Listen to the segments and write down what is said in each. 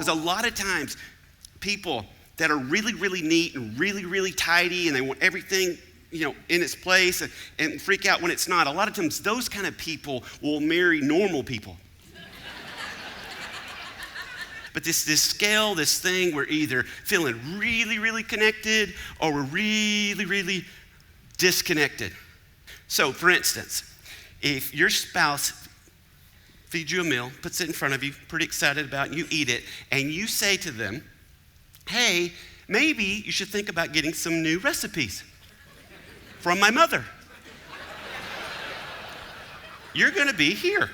Because a lot of times, people that are really, really neat and really, really tidy and they want everything, in its place and freak out when it's not. A lot of times, those kind of people will marry normal people. But this scale, this thing, we're either feeling really, really connected or we're really, really disconnected. So, for instance, if your spouse feeds you a meal, puts it in front of you, pretty excited about it, you eat it, and you say to them, hey, maybe you should think about getting some new recipes from my mother. You're going to be here.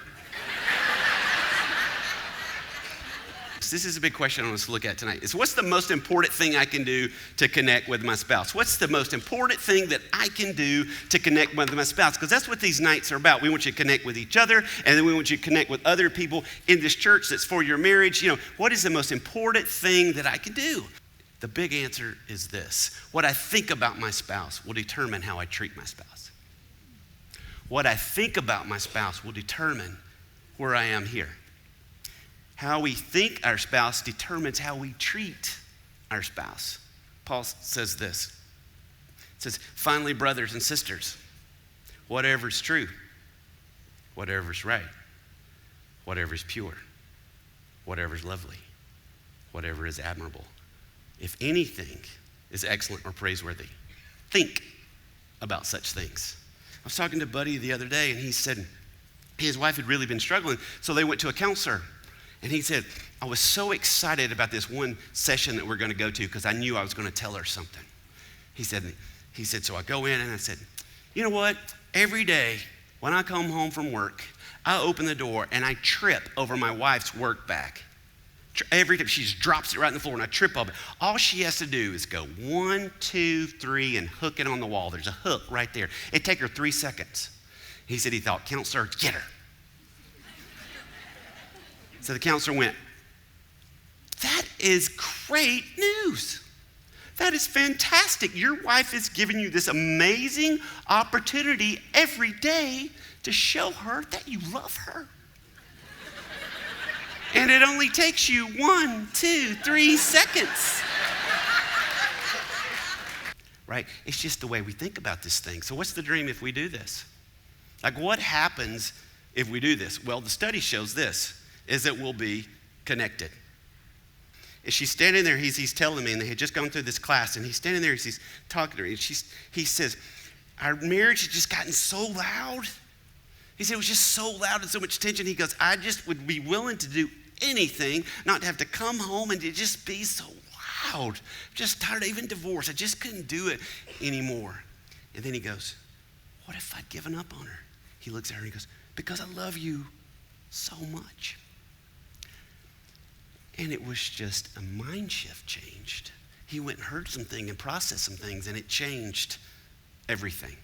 This is a big question I want us to look at tonight. Is what's the most important thing I can do to connect with my spouse? What's the most important thing that I can do to connect with my spouse? Because that's what these nights are about. We want you to connect with each other, and then we want you to connect with other people in this church that's for your marriage. What is the most important thing that I can do? The big answer is this. What I think about my spouse will determine how I treat my spouse. What I think about my spouse will determine where I am here. How we think our spouse determines how we treat our spouse. Paul says this. It says, finally, brothers and sisters, whatever's true, whatever's right, whatever's pure, whatever's lovely, whatever is admirable, if anything is excellent or praiseworthy, think about such things. I was talking to a buddy the other day, and he said his wife had really been struggling, so they went to a counselor. And he said, I was so excited about this one session that we're going to go to because I knew I was going to tell her something. He said, so I go in and I said, you know what? Every day when I come home from work, I open the door and I trip over my wife's work bag. Every time she just drops it right on the floor and I trip over it. All she has to do is go 1, 2, 3 and hook it on the wall. There's a hook right there. It'd take her 3 seconds. He said he thought, counselor, get her. So the counselor went, that is great news. That is fantastic. Your wife is giving you this amazing opportunity every day to show her that you love her. And it only takes you 1, 2, 3 seconds. Right? It's just the way we think about this thing. So what's the dream if we do this? Like, what happens if we do this? Well, the study shows this. Is that we'll be connected. And she's standing there, he's telling me, and they had just gone through this class, and he's standing there, he's talking to her, and he says, our marriage has just gotten so loud. He said, it was just so loud and so much tension. He goes, I just would be willing to do anything, not to have to come home and to just be so loud. I'm just tired of even divorce. I just couldn't do it anymore. And then he goes, what if I'd given up on her? He looks at her and he goes, because I love you so much. And it was just a mind shift changed. He went and heard something and processed some things, and it changed everything.